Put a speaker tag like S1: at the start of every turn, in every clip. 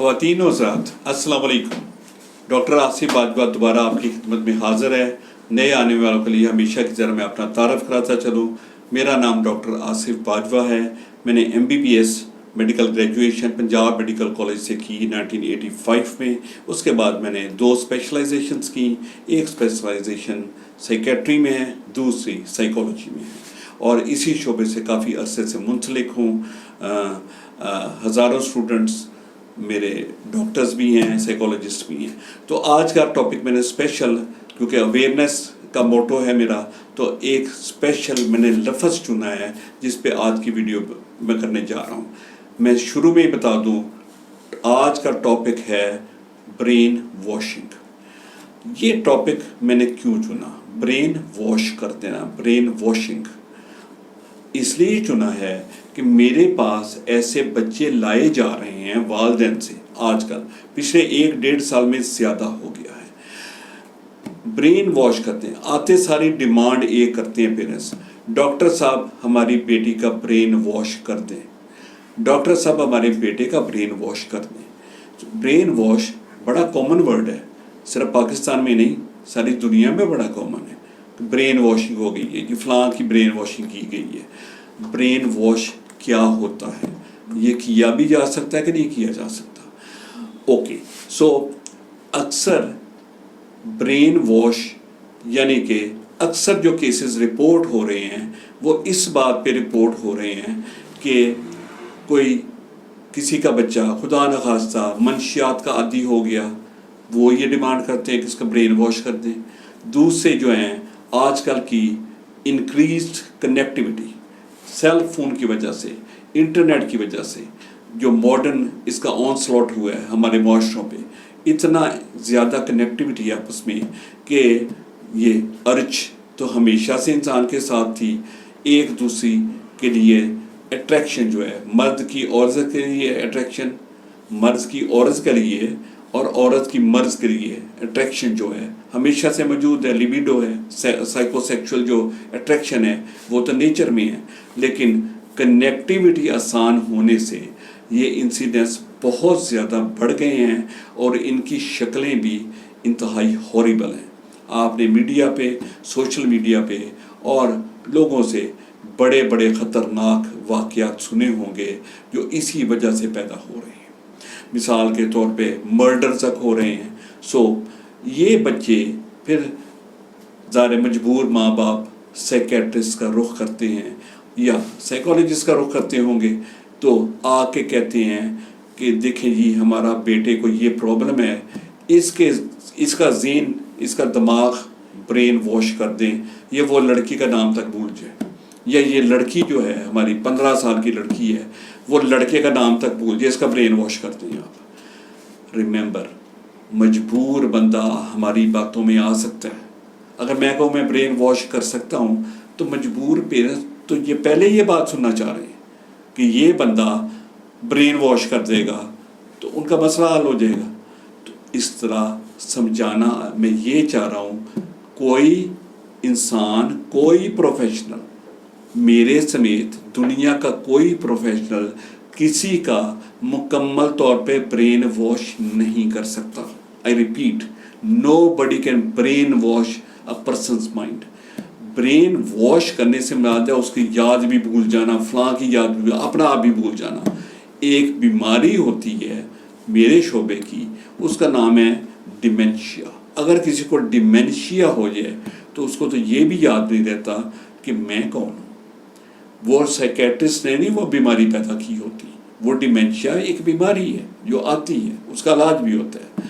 S1: ख़वातीन और हज़रात, अस्सलाम वालेकुम। डॉक्टर आसिफ बाजवा दोबारा आपकी खिदमत में हाज़िर है। नए आने वालों के लिए हमेशा की तरह मैं अपना तारफ़ कराता चलूँ। मेरा नाम डॉक्टर आसिफ बाजवा है। मैंने MBBS medical graduation Punjab medical college से की 1985 में। उसके बाद मैंने 2 स्पेशलाइजेशंस की। एक स्पेशलाइजेशन साइकेट्री में है, दूसरी साइकोलॉजी में है, और इसी शोबे से काफ़ी अरसे से मुंसलिक हूँ। हज़ारों स्टूडेंट्स मेरे डॉक्टर्स भी हैं, साइकोलॉजिस्ट भी हैं। तो आज का टॉपिक मैंने स्पेशल, क्योंकि अवेयरनेस का मोटो है मेरा, तो एक स्पेशल मैंने लफ्ज़ चुना है जिस पे आज की वीडियो मैं करने जा रहा हूँ। मैं शुरू में ही बता दूँ, आज का टॉपिक है ब्रेन वॉशिंग। ये टॉपिक मैंने क्यों चुना? ब्रेन वॉश कर देना, ब्रेन वॉशिंग इसलिए चुना है कि मेरे पास ऐसे बच्चे लाए जा रहे हैं वालिदैन से, आजकल पिछले 1-1.5 साल में ज़्यादा हो गया है। ब्रेन वॉश करते हैं, आते सारी डिमांड एक करते हैं पेरेंट्स, डॉक्टर साहब हमारी बेटी का ब्रेन वॉश कर दें, डॉक्टर साहब हमारे बेटे का ब्रेन वॉश कर दें। ब्रेन वॉश बड़ा कॉमन वर्ड है, सिर्फ पाकिस्तान में नहीं, सारी दुनिया में बड़ा कॉमन है। ब्रेन वॉशिंग हो गई है कि फ़लाँ की ब्रेन वॉशिंग की गई है। ब्रेन वॉश क्या होता है? ये किया भी जा सकता है कि नहीं किया जा सकता? ओके, सो अक्सर ब्रेन वॉश यानी कि अक्सर जो केसेस रिपोर्ट हो रहे हैं वो इस बात पे रिपोर्ट हो रहे हैं कि कोई किसी का बच्चा खुदा न खास्ता मंशियात का आदी हो गया, वो ये डिमांड करते हैं कि इसका ब्रेन वॉश कर दें। दूसरे जो हैं आजकल की इंक्रीज्ड कनेक्टिविटी, सेल फ़ोन की वजह से, इंटरनेट की वजह से, जो मॉडर्न इसका ऑनस्लॉट हुआ है हमारे माशरों पे, इतना ज़्यादा कनेक्टिविटी है आपस में कि ये अर्ज तो हमेशा से इंसान के साथ थी। एक दूसरे के लिए अट्रैक्शन जो है, मर्द की औरत के लिए अट्रैक्शन, मर्द की औरत के लिए और औरत की मर्द के लिए अट्रैक्शन जो है हमेशा से मौजूद है। लिबिडो है, साइकोसेक्सुअल जो अट्रैक्शन है वो तो नेचर में है, लेकिन कनेक्टिविटी आसान होने से ये इंसिडेंट्स बहुत ज़्यादा बढ़ गए हैं और इनकी शक्लें भी इंतहाई हॉरिबल हैं। आपने मीडिया पे, सोशल मीडिया पे और लोगों से बड़े बड़े ख़तरनाक वाक़यात सुने होंगे जो इसी वजह से पैदा हो रहे हैं। मिसाल के तौर पे मर्डर तक हो रहे हैं। सो ये बच्चे फिर ज़ाहिर मजबूर माँ बाप साइकेट्रिस्ट का रुख करते हैं या साइकोलॉजिस्ट का रुख करते होंगे, तो आके कहते हैं कि देखें जी हमारा बेटे को ये प्रॉब्लम है, इसका ज़हन, इसका दिमाग ब्रेन वॉश कर दें, ये वो लड़की का नाम तक भूल जाए, या ये लड़की जो है हमारी 15 साल की लड़की है वो लड़के का नाम तक भूल जाए, इसका ब्रेन वॉश कर दें आप। रिमेंबर, मजबूर बंदा हमारी बातों में आ सकता है। अगर मैं कहूँ मैं ब्रेन वॉश कर सकता हूँ तो मजबूर पेरेंट्स तो ये पहले ये बात सुनना चाह रहे हैं कि ये बंदा ब्रेन वॉश कर देगा तो उनका मसला हल हो जाएगा। तो इस तरह समझाना मैं ये चाह रहा हूँ, कोई इंसान, कोई प्रोफेशनल, मेरे समेत दुनिया का कोई प्रोफेशनल किसी का मुकम्मल तौर पे ब्रेन वॉश नहीं कर सकता। I repeat, nobody can brain wash a persons mind. Brain wash करने से मुराद है उसकी याद भी भूल जाना, फलां की याद भी, अपना आप भी भूल जाना। एक बीमारी होती है मेरे शोबे की, उसका नाम है डिमेंशिया। अगर किसी को डिमेंशिया हो जाए तो उसको तो ये भी याद नहीं रहता कि मैं कौन हूँ। वो साइकेट्रिस्ट ने नहीं वो बीमारी पैदा की होती, वो डिमेंशिया एक बीमारी है जो आती है, उसका इलाज भी होता है।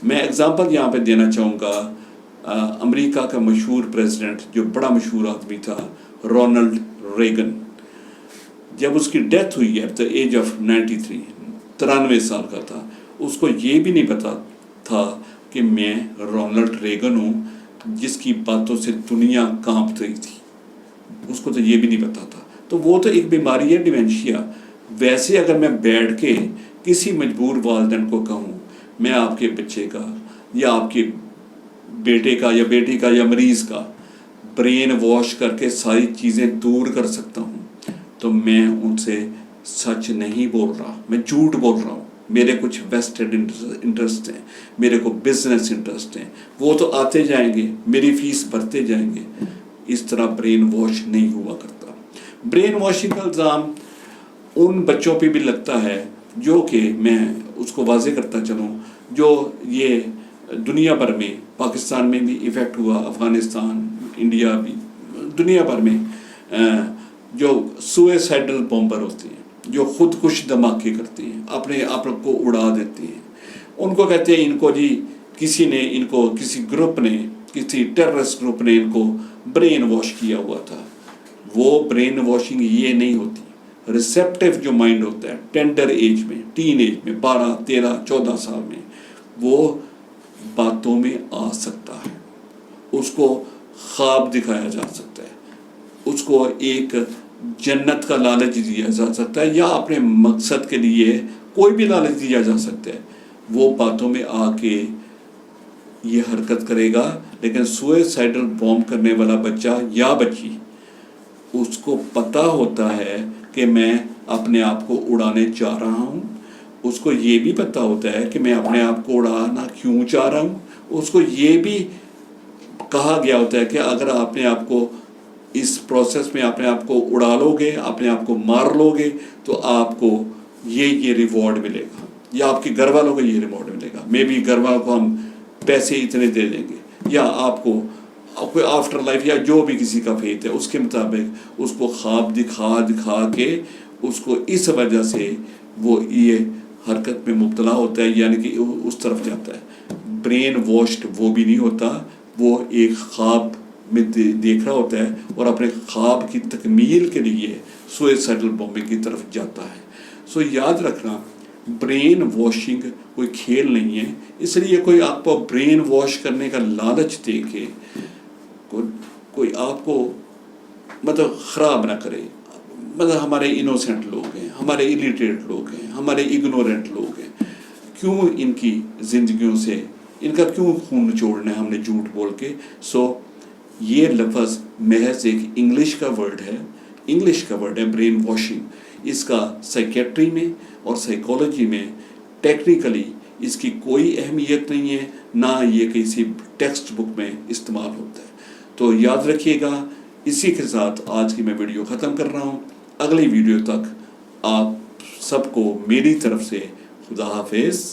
S1: मैं एग्जांपल यहाँ पे देना चाहूँगा, अमेरिका का मशहूर प्रेसिडेंट जो बड़ा मशहूर आदमी था, रोनाल्ड रेगन, जब उसकी डेथ हुई है एट द एज ऑफ 93 साल का था, उसको ये भी नहीं पता था कि मैं रोनाल्ड रेगन हूँ जिसकी बातों से दुनिया कांप रही थी, उसको तो ये भी नहीं पता था। तो वो तो एक बीमारी है डिमेंशिया। वैसे अगर मैं बैठ के किसी मजबूर वालिदैन को कहूँ मैं आपके बच्चे का या आपके बेटे का या बेटी का या मरीज़ का ब्रेन वॉश करके सारी चीज़ें दूर कर सकता हूँ, तो मैं उनसे सच नहीं बोल रहा, मैं झूठ बोल रहा हूँ। میرے کچھ ویسٹڈ انٹرسٹ ہیں، میرے کو بزنس انٹرسٹ ہیں، وہ تو آتے جائیں گے، میری فیس بھرتے جائیں گے. اس طرح برین واش نہیں ہوا کرتا. برین واشنگ کا الزام ان بچوں پہ بھی لگتا ہے جو کہ میں اس کو واضح کرتا چلوں، جو یہ دنیا بھر میں، پاکستان میں بھی ایفیکٹ ہوا، افغانستان، انڈیا بھی، دنیا بھر میں جو سوئسائڈل بومبر ہوتے ہیں، جو خود کش دھماکے کرتے ہیں، اپنے آپ کو اڑا دیتے ہیں. ان کو کہتے ہیں ان کو جی کسی نے، ان کو کسی گروپ نے، کسی ٹیررسٹ گروپ نے ان کو برین واش کیا ہوا تھا. وہ برین واشنگ یہ نہیں ہوتی. ریسیپٹیو جو مائنڈ ہوتا ہے ٹینڈر ایج میں، ٹین ایج میں، 12 13 14 سال میں، وہ باتوں میں آ سکتا ہے. اس کو خواب دکھایا جا سکتا ہے، اس کو ایک جنت کا لالچ دیا جا سکتا ہے، یا اپنے مقصد کے لیے کوئی بھی لالچ دیا جا سکتا ہے. وہ باتوں میں آ کے یہ حرکت کرے گا. لیکن سوئسائڈل بومب کرنے والا بچہ یا بچی، اس کو پتہ ہوتا ہے کہ میں اپنے آپ کو اڑانے چاہ رہا ہوں. اس کو یہ بھی پتہ ہوتا ہے کہ میں اپنے آپ کو اڑانا کیوں چاہ رہا ہوں. اس کو یہ بھی کہا گیا ہوتا ہے کہ اگر آپ نے آپ کو اس پروسیس میں اپنے آپ کو اڑا لو گے، اپنے آپ کو مار لو گے، تو آپ کو یہ ریوارڈ ملے گا، یا آپ کے گھر والوں کو یہ ریوارڈ ملے گا. مے بی گھر والوں کو ہم پیسے اتنے دے دیں گے، یا آپ کو کوئی آفٹر لائف، یا جو بھی کسی کا فیتھ ہے اس کے مطابق اس کو خواب دکھا کے اس کو اس وجہ سے وہ یہ حرکت میں مبتلا ہوتا ہے، یعنی کہ اس طرف جاتا ہے. برین واشڈ وہ بھی نہیں ہوتا، وہ ایک خواب میں دیکھ رہا ہوتا ہے اور اپنے خواب کی تکمیل کے لیے سوئسائڈل بومبنگ کی طرف جاتا ہے. سو یاد رکھنا، برین واشنگ کوئی کھیل نہیں ہے. اس لیے کوئی آپ کو برین واش کرنے کا لالچ دے کے کوئی آپ کو مطلب خراب نہ کرے. مطلب ہمارے انوسینٹ لوگ ہیں، ہمارے الیٹریٹ لوگ ہیں، ہمارے اگنورینٹ لوگ ہیں، کیوں ان کی زندگیوں سے ان کا کیوں خون نچوڑنا ہے ہم نے جھوٹ بول کے. سو یہ لفظ محض ایک انگلش کا ورڈ ہے برین واشنگ. اس کا سائیکیٹری میں اور سائیکالوجی میں ٹیکنیکلی اس کی کوئی اہمیت نہیں ہے، نہ یہ کسی ٹیکسٹ بک میں استعمال ہوتا ہے. تو یاد رکھیے گا. اسی کے ساتھ آج کی میں ویڈیو ختم کر رہا ہوں. اگلی ویڈیو تک آپ سب کو میری طرف سے خدا حافظ.